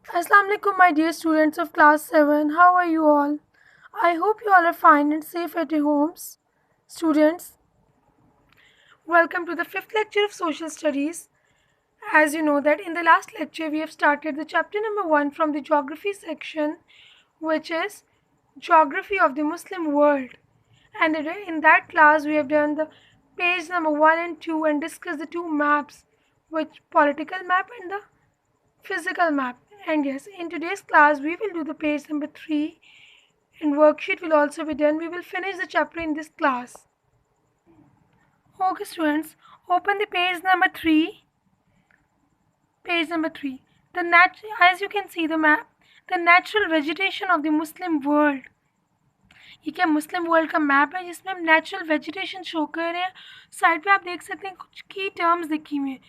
Assalamu alaikum, my dear students of class 7. How are you all? I hope you all are fine and safe at your homes. Students, welcome to the fifth lecture of social studies. As you know that in the last lecture we have started the chapter number 1 from the geography section, which is geography of the Muslim world. And in that class we have done the page number 1 and 2 and discussed the two maps, which political map and the physical map. And yes, in today's class we will do the page number 3 and worksheet will also be done. We will finish the chapter in this class. Okay students, open the page number 3. Page number 3. As you can see the map, the natural vegetation of the Muslim world. ये क्या मुस्लिम world का map है जिसमें हम natural vegetation show कर रहे हैं. Side पे आप देख सकते हैं कुछ की टर्म्स लिखी हुई हैं.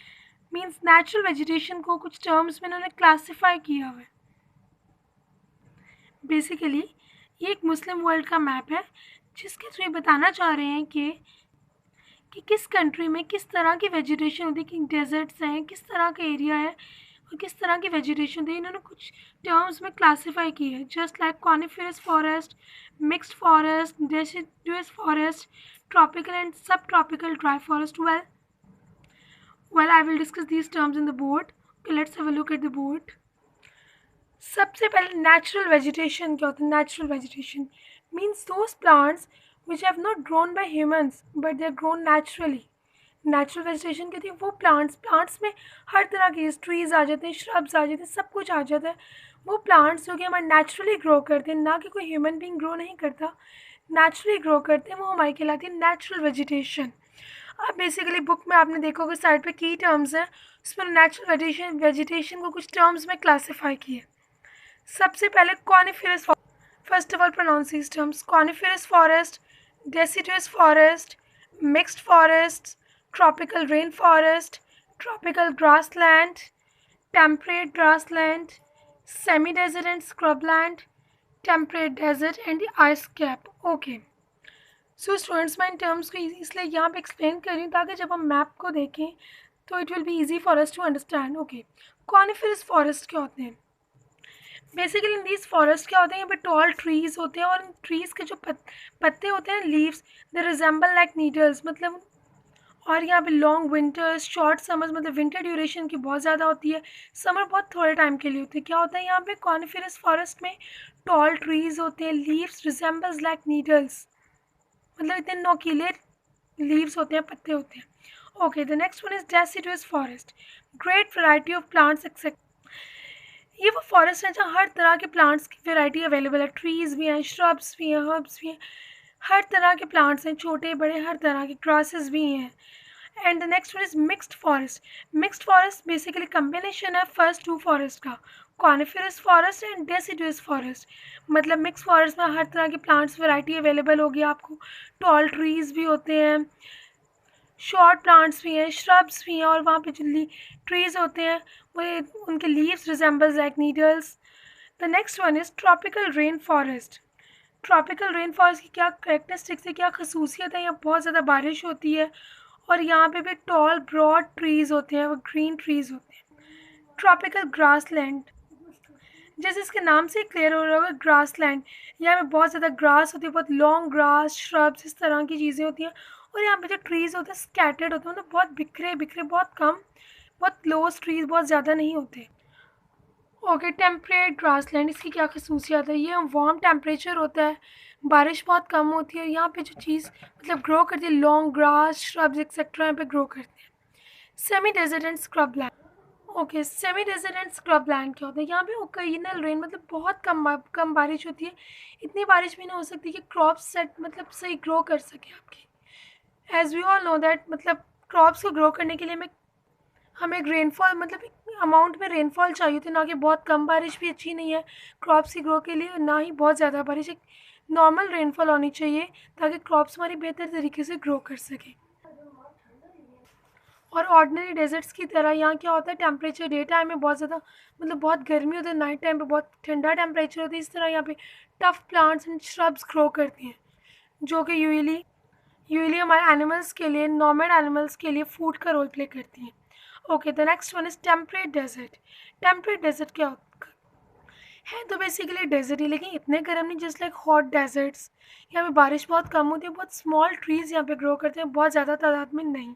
मीन्स नेचुरल वेजिटेशन को कुछ टर्म्स में इन्होंने क्लासीफाई किया हुआ है. बेसिकली ये एक मुस्लिम वर्ल्ड का मैप है जिसके थ्रू बताना चाह रहे हैं कि किस कंट्री में किस तरह की वेजिटेशन होती है, कि डेजर्ट्स हैं, किस तरह का एरिया है और किस तरह की वेजिटेशन होती है. इन्होंने कुछ टर्म्स में क्लासीफाई की है, just like coniferous forest, mixed forest, deciduous forest, tropical and sub tropical dry forest. well I will discuss these terms in the board. Okay, let's have a look at the board. सबसे पहले natural vegetation क्या होता है. Natural vegetation means those plants which have not grown by humans but they are grown naturally. Natural vegetation कहती है वो plants में हर तरह के ट्रीज आ जाते हैं, श्रब्स आ जाते हैं, सब कुछ आ जाता है. वो प्लांट्स जो कि हमारे नेचुरली ग्रो करते हैं, ना कि कोई ह्यूमन बीइंग ग्रो नहीं करता, नेचुरली ग्रो करते हैं, वो हमारी कहलाती है नेचुरल वेजिटेशन. अब बेसिकली बुक में आपने देखोगे साइड पे की टर्म्स हैं, उसमें नेचुरल वेजिटेशन को कुछ टर्म्स में क्लासीफाई किए. सबसे पहले coniferous. First of all pronounce these terms. Coniferous forest, deciduous forest, mixed forests, tropical rainforest, tropical grassland, temperate grassland, semi-desert and scrubland, temperate desert and the ice cap. Okay. So students मैं in terms को इसलिए यहाँ पे explain कर रही हूँ ताकि जब हम मैप को देखें तो it will be easy for us to understand. Okay, coniferous forest क्या होते हैं. बेसिकली इन दीज फॉरेस्ट क्या होते हैं, यहाँ पे टॉल ट्रीज़ होते हैं और इन ट्रीज़ के जो पत्ते होते हैं, leaves, they resemble like needles. मतलब और यहाँ पे लॉन्ग विंटर्स, शॉर्ट समर्स, मतलब विंटर ड्यूरेशन की बहुत ज़्यादा होती है, समर बहुत थोड़े टाइम के लिए होती है. क्या होता है यहाँ पे कॉनिफेरस फॉरेस्ट में टॉल ट्रीज़ होते हैं, लीव्स रिजेंबल्स लाइक नीडल्स, मतलब इतने नोकीले लीव्स होते हैं, पत्ते होते हैं. Okay, the next one is deciduous forest. Great variety of plants except. ये वो फॉरेस्ट है जहाँ हर तरह के प्लांट्स की वैरायटी अवेलेबल है. ट्रीज़ भी हैं, श्रब्स भी हैं, हर्ब्स भी हैं, हर तरह के प्लांट्स हैं, छोटे बड़े हर तरह के ग्रासेस भी हैं. And the next one is mixed forest. Mixed forest basically combination है फर्स्ट टू फॉरेस्ट का, coniferous forest and deciduous forest. मतलब मिक्स फॉरेस्ट में हर तरह की प्लांट्स वैरायटी अवेलेबल होगी आपको. टॉल ट्रीज़ भी होते हैं, शॉर्ट प्लांट्स भी हैं, श्रब्स भी हैं, और वहाँ पे जो ट्रीज़ होते हैं वो उनके leaves resembles like needles. The next one is tropical rain forest. Tropical rain forest की क्या करेक्टरिस्टिक्स है, क्या खसूसियत है. यहाँ बहुत ज़्यादा बारिश होती है और यहाँ पे भी टॉल ब्रॉड ट्रीज़ होते हैं, वो ग्रीन ट्रीज़ होते हैं. ट्रॉपिकल ग्रास लैंड, जैसे इसके नाम से क्लियर हो रहा होगा, ग्रास लैंड. यहाँ पे बहुत ज़्यादा ग्रास होती है, बहुत लॉन्ग ग्रास, श्रब्स, इस तरह की चीज़ें होती हैं. और यहाँ पे जो ट्रीज़ होते हैं स्कैटर्ड होते हैं, मतलब बहुत बिखरे बिखरे, बहुत कम, बहुत क्लोज ट्रीज़, बहुत ज़्यादा नहीं होते. ओके, टेम्परेट ग्रासलैंड, इसकी क्या खसूसियात है. ये वार्म टेम्परेचर होता है, बारिश बहुत कम होती है. यहाँ पे जो चीज़ मतलब ग्रो करती है, लॉन्ग ग्रास, श्रब्स एक्सेट्रा यहाँ पे ग्रो करते हैं. Semi desert and scrub land. Okay, semi desert and scrub land क्या होता है. यहाँ पे ओकेजनल रेन, मतलब बहुत कम बारिश होती है. इतनी बारिश भी नहीं हो सकती कि क्रॉप्स सेट मतलब सही ग्रो कर सके आपकी. As we all know that मतलब क्रॉप्स को ग्रो करने के लिए हमें एक रेनफॉल, मतलब एक अमाउंट में रेनफॉल चाहिए होती है, ना कि बहुत कम बारिश भी अच्छी नहीं है क्रॉप्स की ग्रो के लिए, ना ही बहुत ज़्यादा बारिश. एक नॉर्मल रेनफॉल होनी चाहिए ताकि क्रॉप्स हमारी बेहतर तरीके से ग्रो कर सकें. और ऑर्डिनरी डेजर्ट्स की तरह यहाँ क्या होता है, टेम्परेचर डे टाइम में बहुत ज़्यादा मतलब बहुत गर्मी होती है, नाइट टाइम पे बहुत ठंडा टेम्परेचर होती है. इस तरह यहाँ पे tough plants and shrubs grow करती हैं जो कि यूजली हमारे एनिमल्स के लिए, नॉर्मल एनिमल्स के लिए फूड का रोल प्ले करती हैं. Okay, the next one is temperate desert. Temperate desert क्या होता है. है तो बेसिकली डेजर्ट ही, लेकिन इतने गर्म नहीं, जस्ट लाइक हॉट डेजर्ट्स। यहाँ पे बारिश बहुत कम होती है, बहुत स्मॉल ट्रीज यहाँ पे ग्रो करते हैं, बहुत ज़्यादा तादाद में नहीं।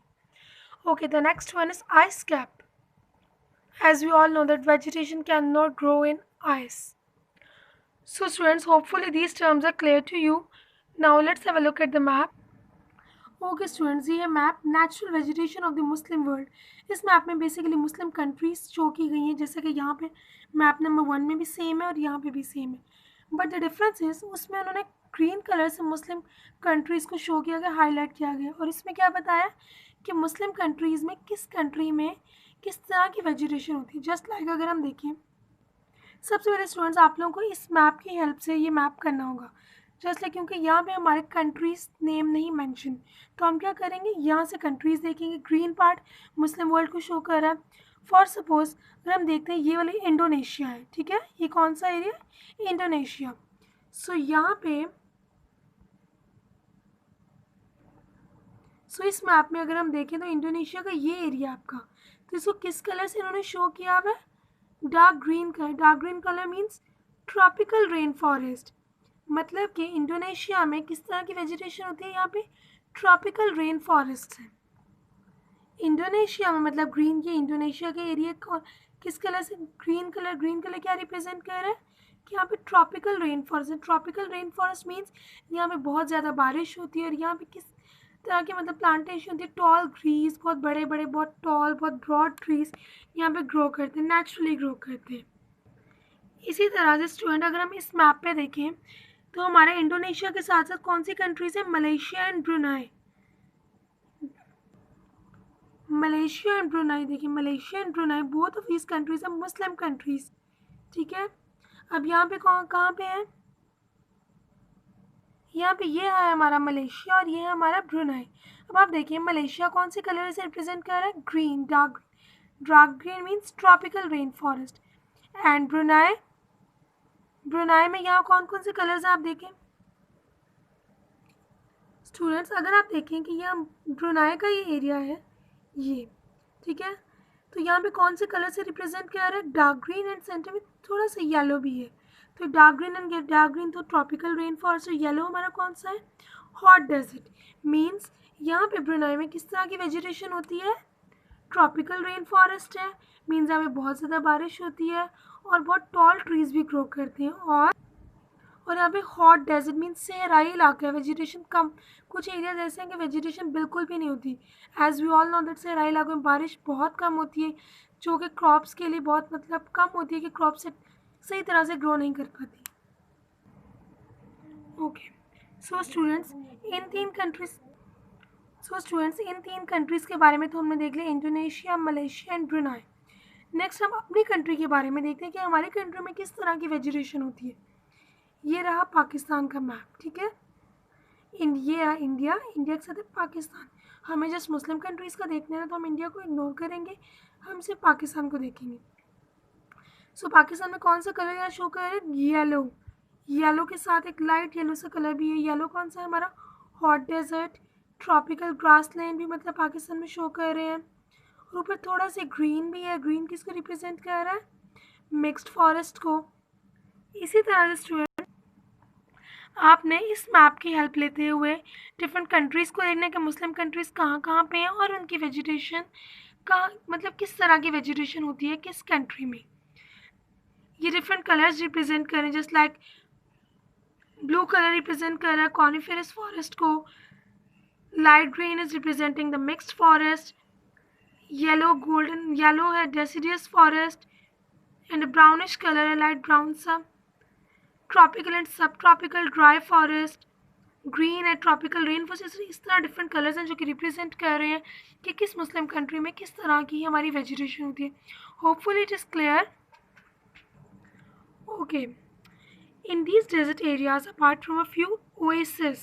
Okay, the next one is ice cap. As we all know that vegetation cannot grow in ice. So students, hopefully these terms are clear to you. Now let's have a look at the map. Okay students, ये है map natural vegetation of the Muslim world. इस map में basically Muslim countries show की गई हैं, जैसे कि यहाँ पे मैप नंबर 1 में भी सेम है और यहाँ पे भी सेम है, बट द डिफरेंस इज उसमें उन्होंने ग्रीन कलर से मुस्लिम कंट्रीज़ को शो किया गया, हाईलाइट किया गया, और इसमें क्या बताया कि मुस्लिम कंट्रीज़ में किस कंट्री में किस तरह की वेजिटेशन होती है। जस्ट लाइक अगर हम देखें, सबसे पहले स्टूडेंट्स आप लोगों को इस मैप की हेल्प से ये मैप करना होगा, जस्ट लाइक क्योंकि यहाँ पे हमारे कंट्रीज नेम नहीं मेंशन, तो हम क्या करेंगे, यहाँ से कंट्रीज देखेंगे। ग्रीन पार्ट मुस्लिम वर्ल्ड को शो कर रहा है। फॉर सपोज अगर हम देखते हैं, ये वाली इंडोनेशिया है, ठीक है, ये कौन सा एरिया, इंडोनेशिया। सो यहाँ पे इस मैप में अगर हम देखें तो इंडोनेशिया का ये एरिया आपका, तो इसको किस कलर से इन्होंने शो किया हुआ है, dark green colour. Dark green colour means tropical rain forest, मतलब कि इंडोनेशिया में किस तरह की वेजिटेशन होती है, यहाँ पे ट्रॉपिकल रेन फॉरेस्ट है इंडोनेशिया में, मतलब ग्रीन। ये इंडोनेशिया के एरिया को किस कलर से, ग्रीन कलर। ग्रीन कलर क्या रिप्रेजेंट कर रहा है कि यहाँ पे ट्रॉपिकल रेन फॉरेस्ट है। ट्रॉपिकल रेन फॉरेस्ट मीन्स यहाँ पे बहुत ज़्यादा बारिश होती है, और यहाँ पे किस तरह की मतलब प्लांटेशन होती है, टॉल ट्रीज, बहुत बड़े बड़े, बहुत टॉल, बहुत ब्रॉड ट्रीज यहाँ पे ग्रो करते हैं, नेचुरली ग्रो करते हैं। इसी तरह से स्टूडेंट अगर हम इस मैप पे देखें तो हमारे इंडोनेशिया के साथ साथ कौन सी कंट्रीज है, Malaysia and Brunei. Malaysia and Brunei, देखिए Malaysia and Brunei, both of these countries are Muslim countries, ठीक है। अब यहाँ पे कहाँ पे है, यहाँ पे ये है हमारा मलेशिया और ये है हमारा ब्रुनाई। अब आप देखिए मलेशिया कौन से कलर से रिप्रेजेंट कर रहा है, green, dark green means tropical rain forest. And Brunei में यहाँ कौन कौन से कलर्स आप देखें स्टूडेंट्स, अगर आप देखें कि यह ब्रुनाई का ये एरिया है, ये ठीक है, तो यहाँ पे कौन से कलर से रिप्रेजेंट किया रहा है, डार्क ग्रीन, एंड सेंटर में थोड़ा सा येलो भी है। तो dark green and dark green तो ट्रॉपिकल रेन फॉरेस्ट, और येलो हमारा कौन सा है, हॉट डेजर्ट। मीन्स यहाँ पे ब्रुनाई में किस तरह की वेजिटेशन होती है, ट्रॉपिकल रेन फॉरेस्ट है, मीन्स यहाँ पे बहुत ज़्यादा बारिश होती है और बहुत टॉल ट्रीज भी ग्रो करते हैं। और यहाँ पे हॉट डेजर्ट मीन्स सहराई इलाका है, वेजिटेशन कम। कुछ एरियाज ऐसे हैं कि वेजिटेशन बिल्कुल भी नहीं होती। As we all know that सहराई इलाकों में बारिश बहुत कम होती है, जो कि क्रॉप्स के लिए बहुत मतलब कम होती है, कि क्रॉप से सही तरह से ग्रो नहीं कर पाती। ओके, सो स्टूडेंट्स इन तीन कंट्रीज़ के बारे में तो हमने देख लिया, Indonesia, Malaysia and Brunei. Next हम अपनी कंट्री के बारे में देखते हैं कि हमारी कंट्री में किस तरह की वेजिटेशन होती है। ये रहा पाकिस्तान का मैप, ठीक है। ये रहा इंडिया के साथ है पाकिस्तान। हमें जस्ट मुस्लिम कंट्रीज़ का देखना है ना, तो हम इंडिया को इग्नोर करेंगे, हम सिर्फ पाकिस्तान को देखेंगे। सो पाकिस्तान में कौन सा कलर यहाँ शो कर रहा है, येलो के साथ एक लाइट येलो सा कलर भी है। येलो कौन सा है हमारा, हॉट डेजर्ट, ट्रॉपिकल ग्रासलैंड भी मतलब पाकिस्तान में शो कर रहे हैं। और ऊपर थोड़ा सा ग्रीन भी है, ग्रीन किसको रिप्रेजेंट कर रहा है, मिक्स्ड फॉरेस्ट को। इसी तरह से स्टूडेंट आपने इस मैप की हेल्प लेते हुए डिफरेंट कंट्रीज़ को देखना है कि मुस्लिम कंट्रीज़ कहाँ कहाँ पे हैं और उनकी वेजिटेशन का मतलब किस तरह की वेजिटेशन होती है किस कंट्री में। ये डिफरेंट कलर्स रिप्रेजेंट कर रहे हैं, just like blue colour represent कर रहा है कॉनिफेरस फॉरेस्ट को, light green is representing the mixed forest, yellow है deciduous forest, and brownish colour है लाइट ब्राउन सा tropical and sub tropical dry forest, green है ट्रॉपिकल रेन फॉरेस्ट। इस तरह डिफरेंट कलर्स हैं जो कि रिप्रेजेंट कर रहे हैं कि किस मुस्लिम कंट्री में किस तरह की हमारी वेजिटेशन होती है। Hopefully it is clear. Okay, in these desert areas, apart from a few oases,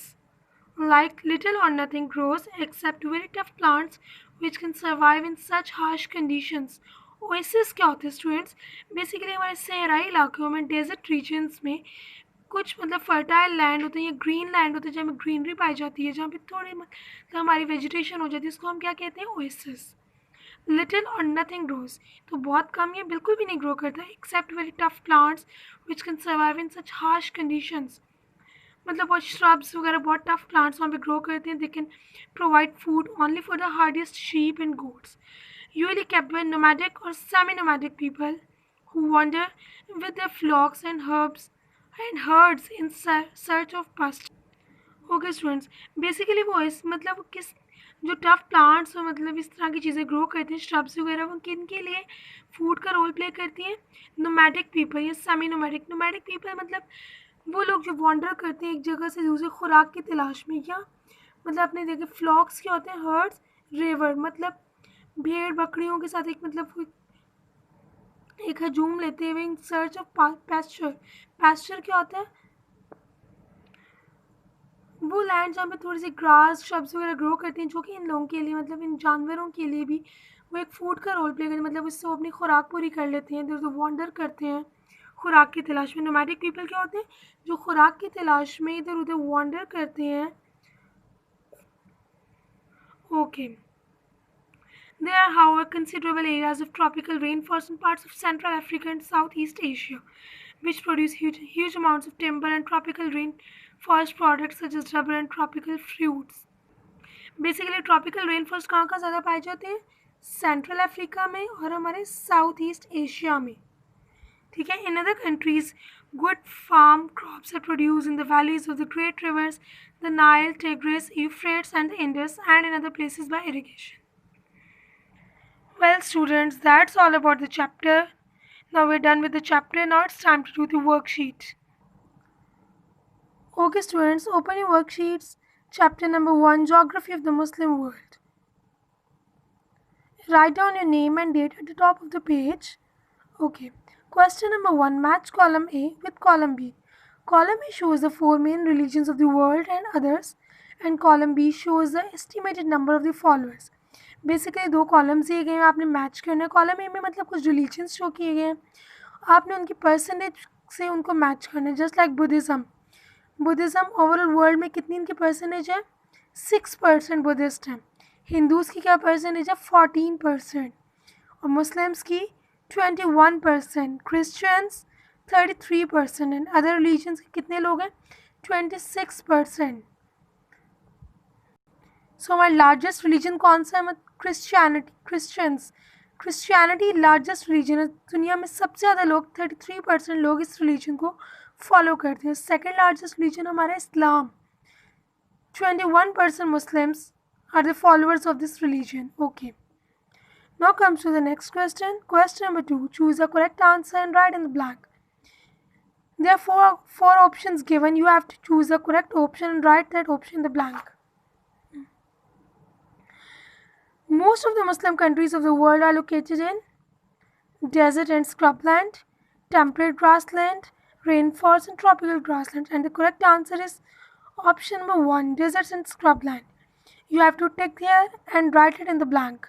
like little or nothing grows except very tough plants which can survive in such harsh conditions. Oasis क्या होते हैं students, basically हमारे सहराई इलाकों में, desert regions में कुछ मतलब fertile land होते हैं या ग्रीन लैंड होते हैं जहाँ में ग्रीनरी पाई जाती है, जहाँ पे थोड़ी मतलब हमारी वेजिटेशन हो जाती है, इसको हम क्या कहते हैं, ओएसिस। लिटिल और नथिंग ग्रोज, तो बहुत कम या बिल्कुल भी नहीं ग्रो करता, except very tough plants which can survive in such harsh conditions. मतलब वो श्रब्स वगैरह बहुत टफ प्लांट्स वहाँ पे ग्रो करते हैं। They can provide food only for the hardest sheep and goats, usually kept by nomadic or semi-nomadic people who wander with their flocks and herbs and herds in search of pasture. Okay students, basically वो इस मतलब किस जो tough plants और मतलब इस तरह की चीज़ें ग्रो करते हैं श्रब्स वगैरह, वो किन के लिए फूड का रोल प्ले करती हैं? नोमैडिक पीपल या सेमी नोमैडिक। नोमैडिक पीपल मतलब वो लोग जो वॉन्डर करते हैं एक जगह से दूसरी खुराक की तलाश में, या मतलब अपने देखे फ्लॉक्स क्या होते हैं, हर्ड्स, रेवर मतलब भेड़ बकरियों के साथ एक मतलब एक हजूम लेते हुए in search of pasture. Pasture क्या होता है? वो लैंड जहाँ पे थोड़ी सी ग्रास श्रब्स वगैरह ग्रो करती हैं, जो कि इन लोगों के लिए मतलब इन जानवरों के लिए भी वो एक फूड का रोल प्ले करते हैं, मतलब उससे वो अपनी खुराक पूरी कर लेते हैं, इधर उधर वॉन्डर करते हैं खुराक की तलाश में। नोमैडिक पीपल क्या होते हैं? जो खुराक की तलाश में इधर उधर वॉन्डर करते हैं। Okay, there are, however, considerable areas of tropical rainforest in parts of Central Africa and Southeast Asia, which produce huge amounts of timber and tropical rainforest products such as rubber and tropical fruits. Basically tropical rain forest कहाँ कहाँ ज़्यादा पाए जाते हैं? Central Africa में और हमारे south east Asia में। ठीक है, in other countries good farm crops are produce in the valleys of the great rivers the Nile, Tigris, Euphrates and the Indus and in other places by irrigation. Well, students, that's all about the chapter. Now we're done with the chapter. Now it's time to do the worksheet. Okay, students, open your worksheets. Chapter number 1, Geography of the Muslim World. Write down your name and date at the top of the page. Okay. Question number 1, match column A with column B. Column A shows the 4 main religions of the world and others, and column B shows the estimated number of the followers. Basically 2 columns दिए गए हैं, आपने match करना है। Column A में मतलब कुछ religions show किए गए हैं, आपने उनकी परसेंटेज से उनको मैच करना है। Just like Buddhism, Buddhism overall world में कितनी इनकी परसेंटेज है? 6% बुद्धिस्ट हैं। हिंदूज़ की क्या परसेंटेज है? 14%। और मुस्लिम्स की 21%, क्रिश्चियंस 33% एंड अदर रिलीजन्स के कितने लोग हैं? 26%. सो हमारा लार्जेस्ट रिलीजन कौन सा है? Christianity, Christians. Christianity largest religion है, दुनिया में सबसे ज़्यादा लोग 33% लोग इस रिलीजन को फॉलो करते हैं। सेकेंड लार्जेस्ट रिलीजन हमारा Islam, 21% Muslims are the followers of this religion. Okay, now comes to the next question. Question number 2, choose the correct answer and write in the blank. There are four options given. You have to choose the correct option and write that option in the blank. Most of the Muslim countries of the world are located in desert and scrubland, temperate grassland, rainforest and tropical grassland, and the correct answer is option number 1, deserts and scrubland. You have to tick here and write it in the blank.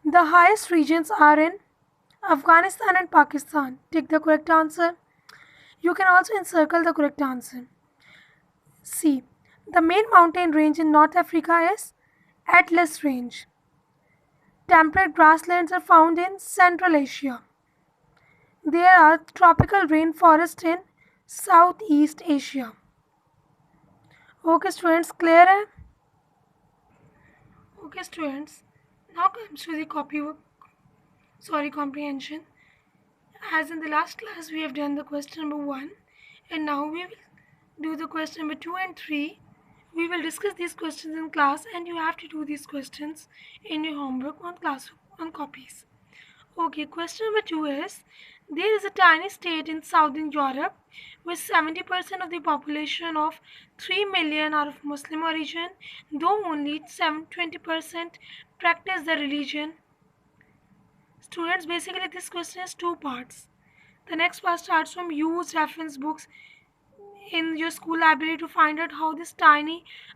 The highest regions are in Afghanistan and Pakistan. Tick the correct answer. You can also encircle the correct answer. C. The main mountain range in North Africa is Atlas Range. Temperate grasslands are found in Central Asia. There are tropical rainforests in Southeast Asia. Okay students, clear hai? Okay students, now comes to the comprehension. As in the last class we have done the question number 1, and now we will do the question number 2 and 3. We will discuss these questions in class, and you have to do these questions in your homework on copies. Okay, question number 2 is, there is a tiny state in southern Europe with 70% of the population of 3 million are of Muslim origin, though only 20% practice the religion. Students, basically this question has 2 parts. The next part starts from use reference books in your school library to find out how this tiny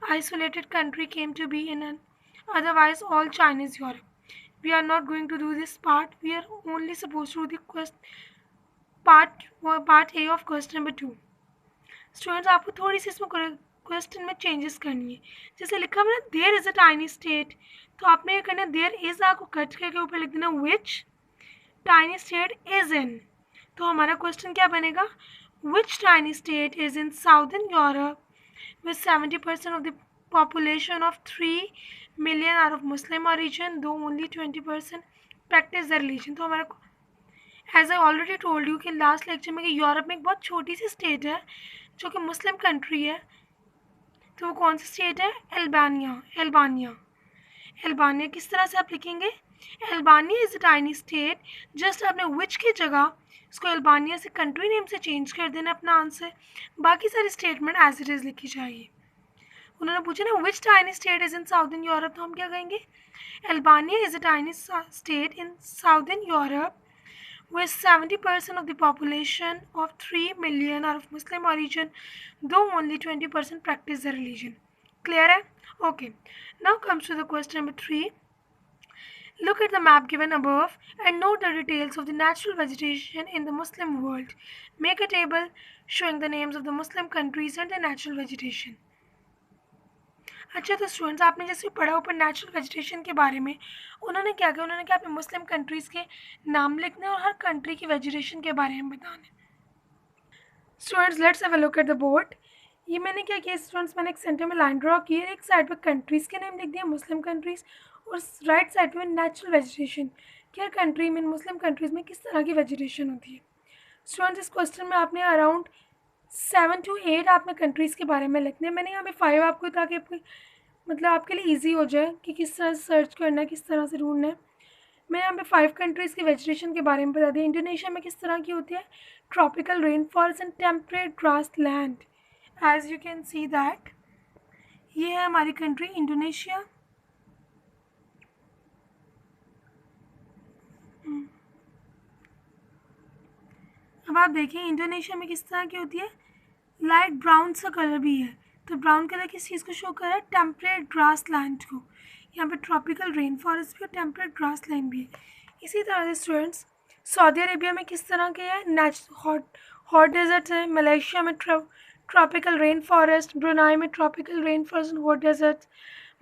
isolated country came to be in an otherwise all Chinese Europe. We are not going to do this part. We are only supposed to do the part A of question number 2. Students, आपको थोड़ी सी इसमें question में changes करनी है। जैसे लिखा हुआ है there is a tiny state, तो आपने ये करना है देयर इज़ आ को कट करके ऊपर लिख देना which tiny state is in. तो हमारा क्वेश्चन क्या बनेगा, which tiny state is in southern Europe with 70% of the population of 3 million are of Muslim origin, though only 20% practice the religion। तो हमारा as I already told you कि last lecture में कि Europe में एक बहुत छोटी सी स्टेट है जो कि मुस्लिम कंट्री है, तो वो कौन सी स्टेट है, अल्बानिया। अल्बानिया किस तरह से आप लिखेंगे, Albania is a tiny state, just आपने विच की जगह इसको अल्बानिया से कंट्री नेम से चेंज कर देना अपना आंसर, बाकी सारी स्टेटमेंट एज इट इज़ लिखी जाएगी। उन्होंने पूछा ना which tiny state is in southern Europe, तो हम क्या कहेंगे, Albania is a tiny state in southern Europe with 70% of the population of 3 million are of Muslim origin, though only 20% practice the religion. Clear है? Okay. Now comes to the question number 3. Look at the map given above and note the details of the natural vegetation in the Muslim world. Make a table showing the names of the Muslim countries and their natural vegetation. अच्छा, तो students आपने जैसे पढ़ा ऊपर natural vegetation के बारे में, उन्होंने क्या किया, उन्होंने क्या अपने मुस्लिम कंट्रीज़ के नाम लिखने और हर कंट्री की वेजिटेशन के बारे में बताने। Students let's have a look at the board. ये मैंने क्या किया स्टूडेंट्स, मैंने एक सेंटर में लाइन ड्रॉ की है, एक साइड पर कंट्रीज़ के नेम लिख दिया मुस्लिम कंट्रीज़, और राइट साइड में नेचुरल वेजिटेशन कि हर कंट्री में मुस्लिम कंट्रीज़ में किस तरह की वेजिटेशन होती है। स्टूडेंट्स इस क्वेश्चन में आपने अराउंड 7 to 8 आपने कंट्रीज़ के बारे में लिखने हैं। मैंने यहाँ पे 5 आपको, ताकि आपको मतलब आपके लिए इजी हो जाए कि किस तरह से सर्च करना है, किस तरह से ढूंढना है। मैंने यहाँ पे 5 कंट्रीज़ की वेजिटेशन के बारे में बता दिया। इंडोनेशिया में किस तरह की होती है, tropical rain forest and temperate grass land. As you can see that ये है हमारी कंट्री इंडोनेशिया। अब आप देखिए इंडोनेशिया में किस तरह की होती है, लाइट ब्राउन सा कलर भी है, तो ब्राउन कलर किस चीज़ को शो कर रहा है, टेम्परेट ग्रास लैंड को। यहाँ पे ट्रॉपिकल रेन फॉरेस्ट भी और टेम्परेट ग्रास लैंड भी है। इसी तरह से स्टूडेंट्स सऊदी अरेबिया में किस तरह के है, हॉट डेजर्ट है। मलेशिया में ट्रॉपिकल रेन फॉरेस्ट, ब्रुनाई में tropical rain forest hot desert,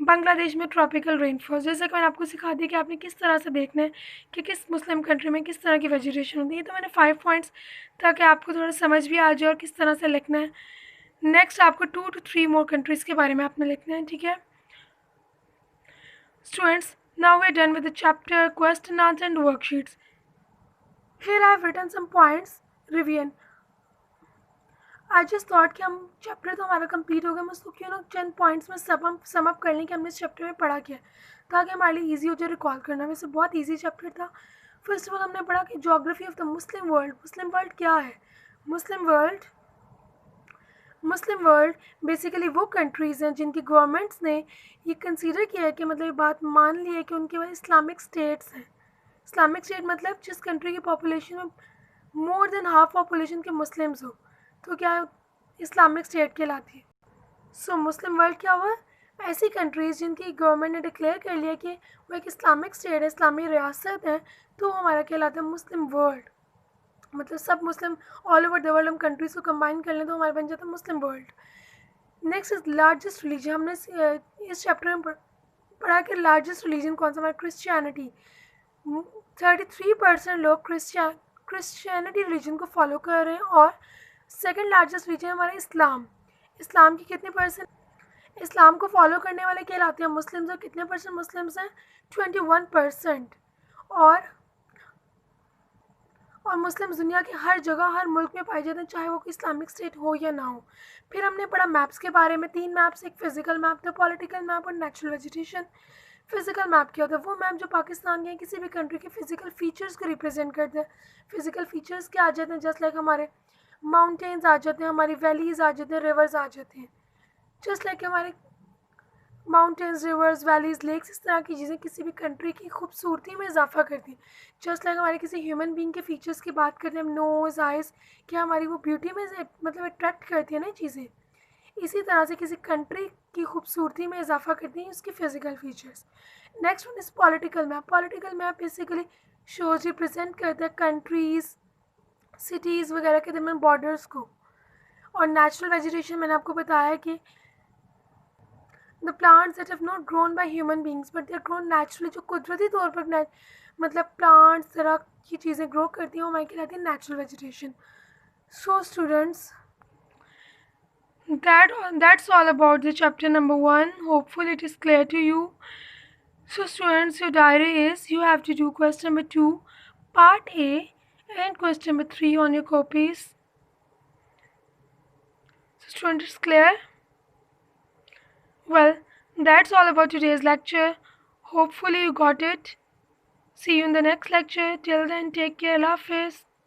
Bangladesh में ट्रॉपिकल रेन फॉरेस्ट। जैसे कि मैंने आपको सिखा दिया कि आपने किस तरह से देखना है कि किस मुस्लिम कंट्री में किस तरह की वेजिटेशन होती है। तो मैंने 5 पॉइंट्स ताकि आपको थोड़ा समझ भी आ जाए और किस तरह से लिखना है। नेक्स्ट आपको 2 to 3 मोर कंट्रीज़ के बारे में आपने लिखना है, ठीक है students. Now we are done with the chapter question answer and worksheets. Here I have written some points revision. I just thought कि हम चैप्टर तो हमारा कंप्लीट हो गया, मैं उसको क्यों ना चंद पॉइंट्स में सम अप कर लें कि हमने इस चैप्टर में पढ़ा क्या, ताकि हमारे लिए ईजी हो जाए रिकॉल करना। वैसे बहुत ईजी चैप्टर था। फर्स्ट ऑफ ऑल हमने पढ़ा कि geography of the Muslim world. Muslim world क्या है, मुस्लिम वर्ल्ड बेसिकली वो कंट्रीज़ हैं जिनकी गवर्नमेंट्स ने ये कंसीडर किया है कि मतलब ये बात मान ली है कि उनके पास इस्लामिक स्टेट्स हैं। इस्लामिक स्टेट मतलब जिस कंट्री की पॉपुलेशन में मोर देन हाफ पॉपुलेशन के मुस्लिम्स हो, तो क्या इस्लामिक स्टेट कहलाती है। सो मुस्लिम वर्ल्ड क्या हुआ, ऐसी कंट्रीज़ जिनकी गवर्नमेंट ने डिक्लेयर कर लिया कि वो एक इस्लामिक स्टेट है, इस्लामी रियासत है, तो वो हमारा कहलाता है मुस्लिम वर्ल्ड। मतलब सब Muslim all over the world हम कंट्रीज़ को कंबाइन कर लें तो हमारा बन जाता है Muslim world. Next is largest religion. हमने इस चैप्टर में पढ़ा कि लार्जेस्ट रिलीजन कौन सा, हमारा क्रिश्चियनिटी। 33% लोग क्रिश्चियनिटी रिलीजन को फॉलो कर रहे हैं, और सेकंड लार्जेस्ट रिलीजन हमारा इस्लाम। इस्लाम की कितने परसेंट, इस्लाम को फॉलो करने वाले कहलाते हैं मुस्लिम्स, और कितने परसेंट मुस्लिम्स हैं, 21%। और मुस्लिम्स दुनिया के हर जगह हर मुल्क में पाए जाते हैं, चाहे वो इस्लामिक स्टेट हो या ना हो। फिर हमने पढ़ा मैप्स के बारे में, 3 मैप्स, एक फिजिकल मैप था, पॉलिटिकल मैप और नेचुरल वेजिटेशन। फिजिकल मैप क्या होता है, वो मैप जो पाकिस्तान के किसी भी कंट्री के फिजिकल फीचर्स को रिप्रेजेंट करते हैं। फिजिकल फीचर्स क्या आ जाते हैं, जस्ट लाइक हमारे माउंटेन्स आ जाते हैं, हमारी वैलीज़ आ जाते हैं, रिवर्स आ जाते हैं। जस्ट लाइक हमारे माउंटेन्स, रिवर्स, वैलीज, लेक्स, इस तरह की चीज़ें किसी भी कंट्री की खूबसूरती में इजाफा करती हैं। जस्ट लाइक हमारे किसी ह्यूमन बीइंग के फीचर्स की बात करते हैं, हम नोज़, आइज़, क्या हमारी वो ब्यूटी में मतलब अट्रैक्ट करती है ना चीज़ें, इसी तरह से किसी कंट्री की खूबसूरती में इजाफा करती हैं उसके physical features. Next one is political map. Political map basically shows represent करता है कंट्रीज़, सिटीज़ वगैरह के दरमियान बॉर्डर्स को। और नेचुरल वेजिटेशन मैंने आपको बताया कि the plants that have not grown by human beings but they are grown naturally, जो कुदरती तौर पर मतलब प्लांट्स तरह की चीज़ें ग्रो करती हैं वो हमारी कहलाती है natural vegetation. So students, that's all about the chapter number 1. Hopefully it is clear to you. So students, your diary is, you have to do question number 2 part A and question number 3 on your copies. So students, it's clear? Well, that's all about today's lecture. Hopefully you got it. See you in the next lecture. Till then, take care. Allah Hafiz.